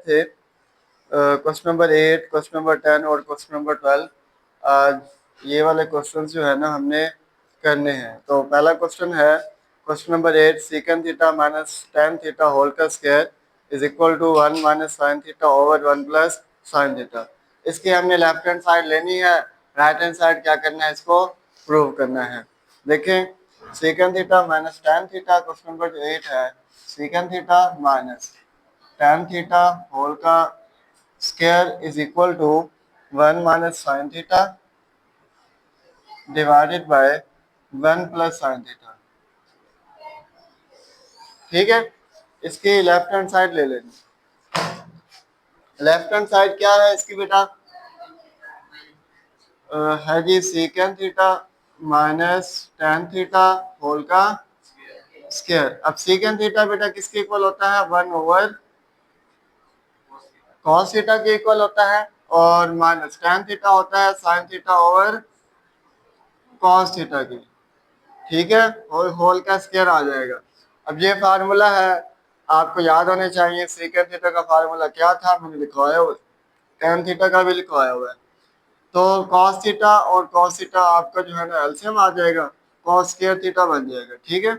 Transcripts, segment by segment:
थे question number 8, question number 10 और question number 12। आज ये वाले क्वेश्चन जो है ना हमने करने हैं। तो पहला क्वेश्चन है question number 8, secant theta minus tan theta whole का square is equal to 1 minus sine theta over 1 plus sine theta. इसकी हमने लेफ्ट हैंड साइड लेनी है, राइट हैंड साइड क्या करना है, इसको प्रूव करना है। देखें, secant theta minus tan theta, question number 8 है secant theta minus tan theta whole का square is equal to 1 minus sine theta divided by 1 plus sine theta. ठीक है, इसकी लेफ्ट हैंड साइड ले लेनी। लेफ्ट हैंड साइड क्या है इसकी बेटा, है जी secant theta minus tan theta whole का स्क्वायर। अब सीकेंड थीटा बेटा किसके इक्वल होता है, 1 ओवर कॉस थीटा के इक्वल होता है, और माइनस टेन थीटा होता है sine theta over cos theta की। ठीक है, और होल का स्क्वायर आ जाएगा। अब ये फार्मूला है, आपको याद होने चाहिए। सीकेंड थीटा का फार्मूला क्या था, मैंने लिखवाया हुआ है, टेन थीटा का भी लिखवाया हुआ है। तो कॉस थीटा और कॉस थीटा आपका जो है ना एलसीएम आ जाएगा, कॉस स्क्वायर थीटा बन जाएगा। ठीक है,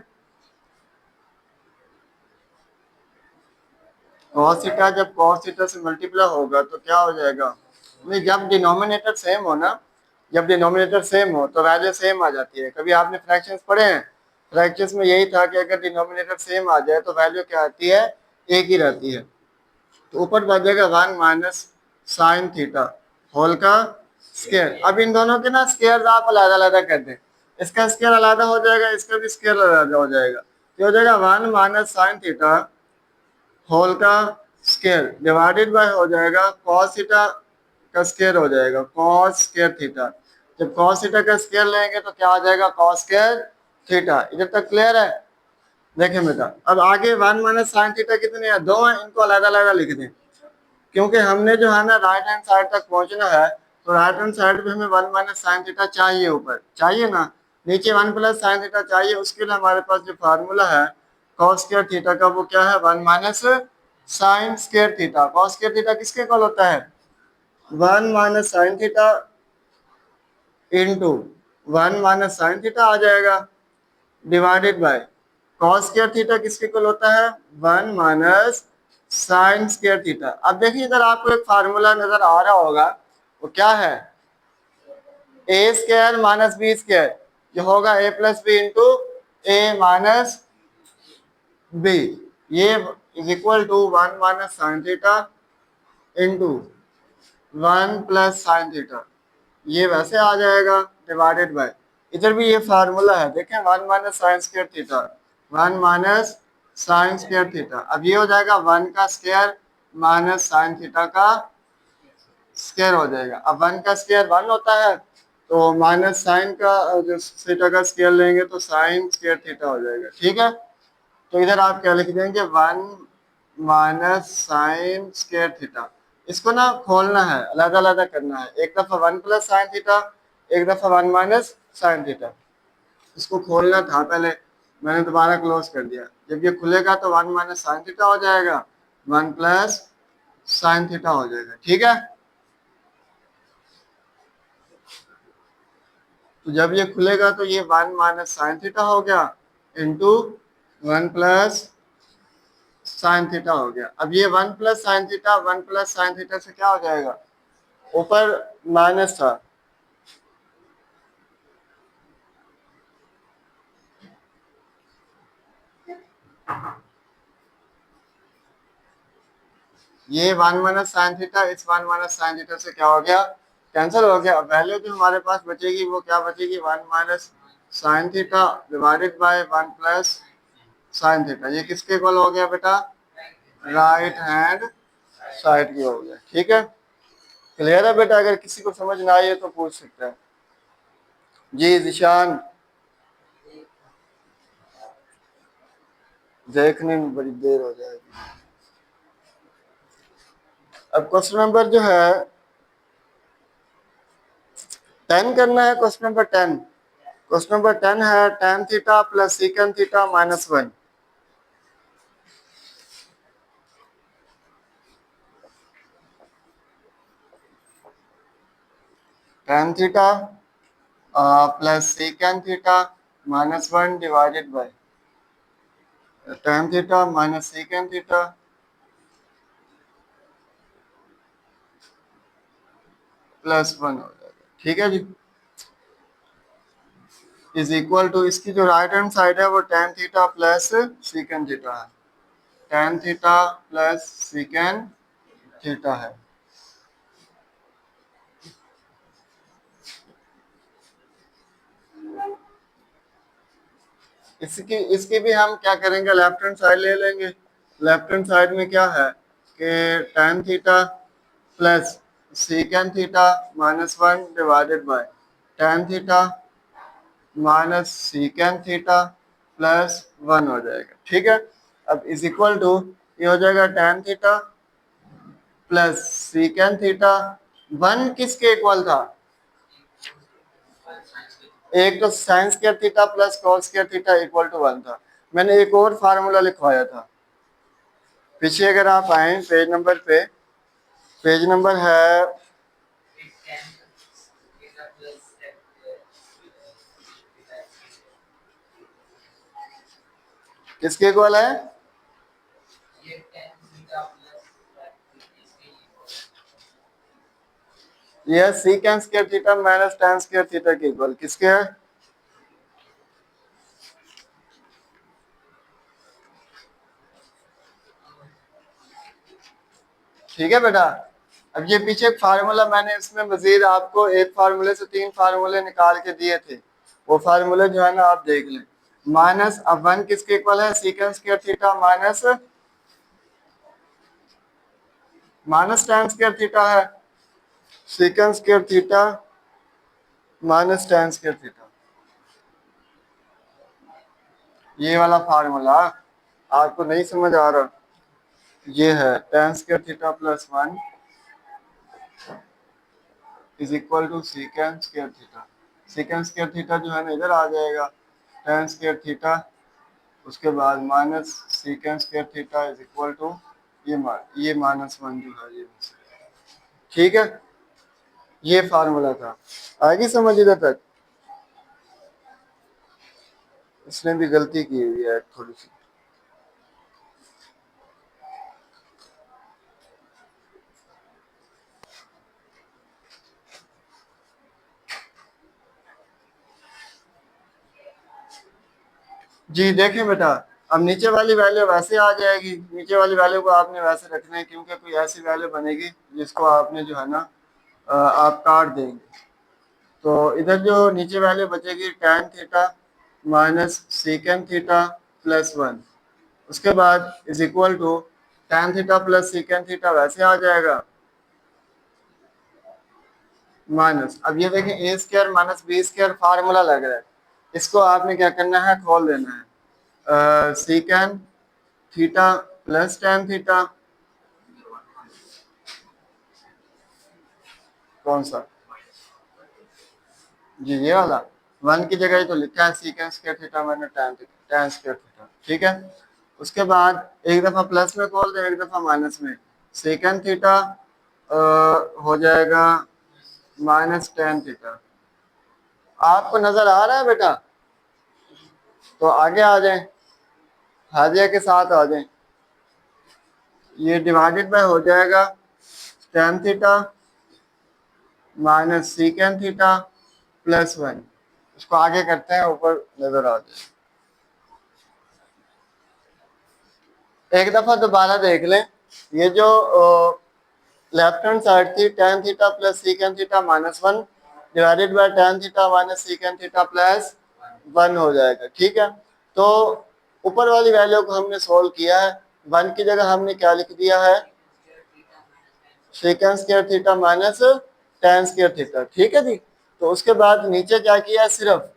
कॉस थीटा जब कॉस थीटा से मल्टीप्लाई होगा तो क्या हो जाएगा, नहीं जब डिनोमिनेटर सेम हो ना, जब डिनोमिनेटर सेम हो तो वैल्यू सेम आ जाती है। कभी आपने फ्रैक्शंस पढ़े हैं, फ्रैक्शंस में यही था कि अगर डिनोमिनेटर सेम आ जाए तो वैल्यू क्या आती है, एक ही रहती है। तो ऊपर बढ़ जाएगा 1 माइनस साइन थीटा होल का स्क्वायर। अब इन दोनों के ना स्क्वायर आप अलग अलग कर दें, इसका स्क्वायर अलग हो जाएगा, इसका भी स्क्वायर अलग हो जाएगा, तो हो जाएगा 1 माइनस साइन थीटा होल का स्क्वायर डिवाइडेड बाय हो जाएगा कॉस थीटा का स्क्वायर हो जाएगा, कॉस स्क्वायर थीटा। जब कॉस थीटा का स्क्वायर लेंगे तो क्या आ जाएगा, कॉस स्क्वायर थीटा। इधर तक क्लियर है। देखें बेटा, अब आगे 1 माइनस साइन थीटा कितने हैं, दो हैं, इनको अलग अलग लिख दें, क्योंकि हमने जो है ना राइट हैंड साइड तक पहुंचना है। तो राइट हैंड साइड पे हमें 1 माइनस साइन थीटा चाहिए, ऊपर चाहिए ना, नीचे 1 प्लस साइन थीटा चाहिए। उसके लिए हमारे पास जो फार्मूला है कॉस स्क्वायर थीटा का, वो क्या है, 1 minus sine square theta. Cos square theta किसके इक्वल होता है, 1 minus sine theta into 1 minus sine theta आ जाएगा, divided by cos square theta किसके इक्वल होता है, 1 माइनस साइन स्क्वायर थीटा। अब देखिए इधर आपको एक फार्मूला नजर आ रहा होगा, वो क्या है, A square minus B square, जो होगा A plus B into A minus B, ये is equal to 1 minus sine theta into 1 plus sine theta. ये वैसे आ जाएगा डिवाइडेड बाय, इधर भी ये फार्मूला है, देखें 1 minus sine square theta, 1 minus sine square theta. अब ये हो जाएगा 1 का स्क्वायर माइनस साइन थीटा का स्क्वायर हो जाएगा। अब 1 का स्क्वायर 1 होता है, तो माइनस साइन का जो थीटा का स्क्वायर लेंगे तो साइन स्क्वायर थीटा हो जाएगा। ठीक है, तो इधर आप क्या लिख देंगे, 1 माइनस साइन स्क्वायर थीटा। इसको ना खोलना है, अलग अलग करना है, एक दफा 1 प्लस साइन थीटा, एक दफा 1 माइनस साइन थीटा। इसको खोलना था पहले, मैंने दोबारा क्लोज कर दिया। जब ये खुलेगा तो 1 माइनस साइन थीटा हो जाएगा, 1 प्लस साइन थीटा हो जाएगा। ठीक है, तो जब ये खुलेगा तो ये 1 माइनस साइन थीटा हो गया इंटू 1 प्लस साइन थीटा हो गया। अब ये 1 plus sine theta 1 plus sine theta से क्या हो जाएगा, ऊपर माइनस था, ये 1 माइनस साइन थीटा इस 1 माइनस साइन थीटा से क्या हो गया, कैंसिल हो गया। अब वैल्यू जो हमारे पास बचेगी वो क्या बचेगी, 1 minus sine theta divided by 1 plus sine theta. ये किसके इक्वल हो गया बेटा, राइट हैंड साइड की हो गया। ठीक है, क्लियर है बेटा, अगर किसी को समझ ना आए तो पूछ सकता है। जी जिशान, देखने में बड़ी देर हो जाएगी। अब क्वेश्चन नंबर जो है 10 करना है, क्वेश्चन नंबर 10। क्वेश्चन नंबर 10 है tan theta plus secant theta minus 1। tan theta plus secant theta minus 1 divided by tan theta minus secant theta plus 1 हो जाएगा। ठीक है जी, इज इक्वल टू इसकी जो राइट हैंड साइड है वो tan theta plus secant theta है, tan theta plus secant theta है। इसकी इसकी भी हम क्या करेंगे, लेफ्ट हैंड साइड ले लेंगे। लेफ्ट हैंड साइड में क्या है कि tan theta plus secant theta minus 1 divided by tan theta minus secant theta plus 1 हो जाएगा। ठीक है, अब इज इक्वल टू ये हो जाएगा tan theta plus secant theta. 1 किसके इक्वल था, एक तो sine square theta plus cos square theta equal to 1 था। मैंने एक और फार्मूला लिखवाया था पीछे, अगर आप आए पेज नंबर पे, पेज नंबर है किसके इक्वल है, यह सीकेंड square theta minus tan square theta के इक्वल किसके है, ठीक है बेटा। अब ये पीछे एक फार्मूला मैंने इसमें मजीद आपको एक फार्मूले से 3 फार्मूले निकाल के दिए थे, वो फार्मूले जो है ना आप देख लें। माइनस अब 1 किसके इक्वल है, secant square theta minus minus tan square theta है, secant square theta minus tan square theta, ये वाला फार्मूला आपको नहीं समझ आ रहा, ये है tan square theta plus 1 is equal to secant square theta. Secant square theta जो है ना इधर आ जाएगा, tan स्क्वायर थीटा उसके बाद minus secant square theta is equal to ये माइनस 1 जो है ये, ठीक है, ये फार्मूला था। आगे समझ इधर तक, इसने भी गलती की हुई है थोड़ी सी। जी देखें बेटा, अब नीचे वाली वैल्यू वैसे आ जाएगी, नीचे वाली वैल्यू को आपने वैसे रखना है क्योंकि कोई ऐसी वैल्यू बनेगी जिसको आपने जो है ना आप काट देंगे। तो इधर जो नीचे वैल्यू बचेगी tan theta minus secant theta plus 1, उसके बाद is equal to tan theta plus secant theta वैसे आ जाएगा माइनस, अब ये देखें A square minus B square formula लग रहा है, इसको आपने क्या करना है, खोल देना है। Secant theta plus tan theta, कौन सा, जी ये वाला 1 की जगह तो लिखा है secant square theta minus tan square theta, ठीक है। उसके बाद एक दफा प्लस में खोल दे, एक दफा माइनस में, सेकेंड थीटा हो जाएगा माइनस tan थीटा। आपको नजर आ रहा है बेटा, तो आगे आ जाए, हाजिया के साथ आ जाए, ये डिवाइडेड बाय हो जाएगा tan theta minus secant theta plus 1, इसको आगे करते हैं ऊपर नजर आ जाए। एक दफा दोबारा देख लें, ये जो लेफ्ट हैंड साइड थी tan theta plus secant theta minus 1 divided by tan theta minus secant theta plus 1 हो जाएगा, ठीक है। तो ऊपर वाली वैल्यू को हमने सोल्व किया है, 1 की जगह हमने क्या लिख दिया है, second square theta minus tan square theta, ठीक है जी। तो उसके बाद नीचे क्या किया, सिर्फ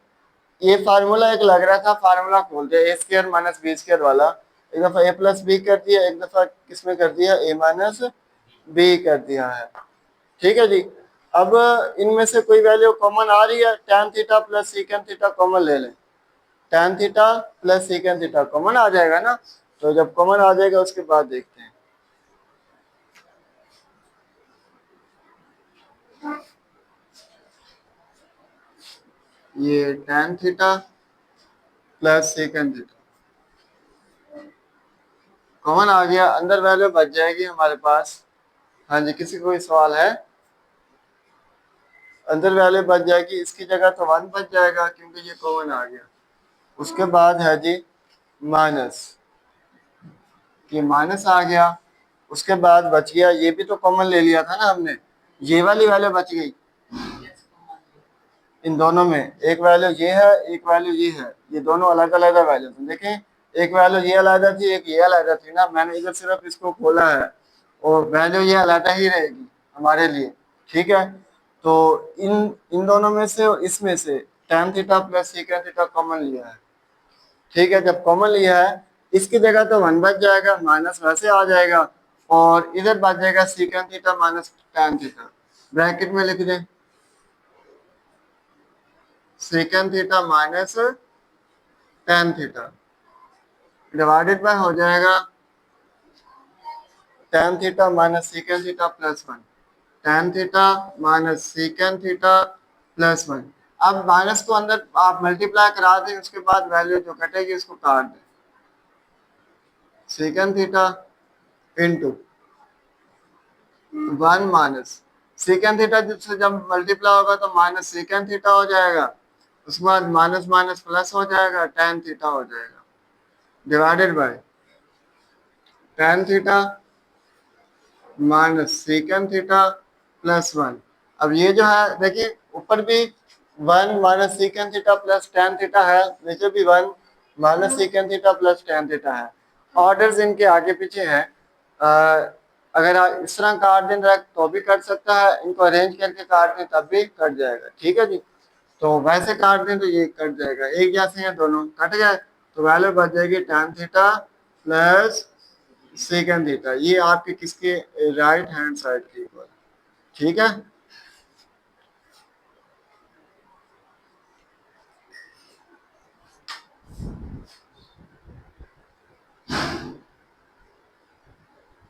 ये फार्मूला एक लग रहा था, फार्मूला खोल दिया ए स्क्वायर माइनस बी स्क्वायर वाला, एक दफा ए प्लस बी कर दिया, एक दफा किसमें कर दिया, ए माइनस बी कर दिया है, ठीक है जी। अब इनमें से कोई वैल्यू कॉमन आ रही है, tan theta plus secant theta common ले लें, tan theta plus secant theta common आ जाएगा ना, तो जब कॉमन आ जाएगा उसके बाद देखते हैं। ये tan theta plus secant theta common आ गया, अंदर वैल्यू बच जाएगी हमारे पास। हाँ जी, किसी को कोई सवाल है? अंदर वैल्यू बच जाएगी, इसकी जगह तो 1 बच जाएगा क्योंकि ये कॉमन आ गया। उसके बाद है जी माइनस, ये माइनस आ गया। उसके बाद बच गया, ये भी तो कॉमन ले लिया था ना हमने, ये वाली वैल्यू बच गई। इन दोनों में एक वैल्यू ये है, एक वैल्यू ये है, ये दोनों अलग अलग वैल्यू थे। देखें, एक वैल्यू ये अलग थी, एक ये अलग थी ना, मैंने इधर सिर्फ इसको खोला है और वैल्यू ये अलग ही रहेगी हमारे लिए। ठीक है, तो इन इन दोनों में से और इसमें से tan theta plus secant theta common लिया है। ठीक है, जब कॉमन लिया है इसकी जगह तो 1 बच जाएगा, माइनस वैसे आ जाएगा और इधर बच जाएगा second theta minus tan theta. Bracket में लिख दें second theta minus tan theta divided bye हो जाएगा tan theta minus second theta plus 1, tan theta minus second theta plus 1। अब माइनस को अंदर आप मल्टीप्लाई करा दें, उसके बाद वैल्यू जो कटेगी उसको काट दें, second theta into 1 minus second theta से जब मल्टीप्लाई होगा तो माइनस सेकंड थीटा हो जाएगा, उसके बाद माइनस माइनस प्लस हो जाएगा, tan थीटा हो जाएगा divided by tan theta minus second theta plus 1। अब ये जो है देखिए, ऊपर भी 1 minus second theta plus tan theta है, नीचे भी 1 minus second theta plus tan theta है। ऑर्डर्स इनके आगे पीछे हैं, अगर आप इस तरह काट दें डायरेक्ट तो भी कट सकता है, इनको अरेंज करके काट दें तब भी कट जाएगा। ठीक है जी, तो वैसे काट दें तो ये कट जाएगा, एक जैसे हैं दोनों, कट गए तो वैल्यू बच जाएगी tan theta plus secant theta, ये आपके किसके राइट हैंड साइड के ऊपर। ठीक है।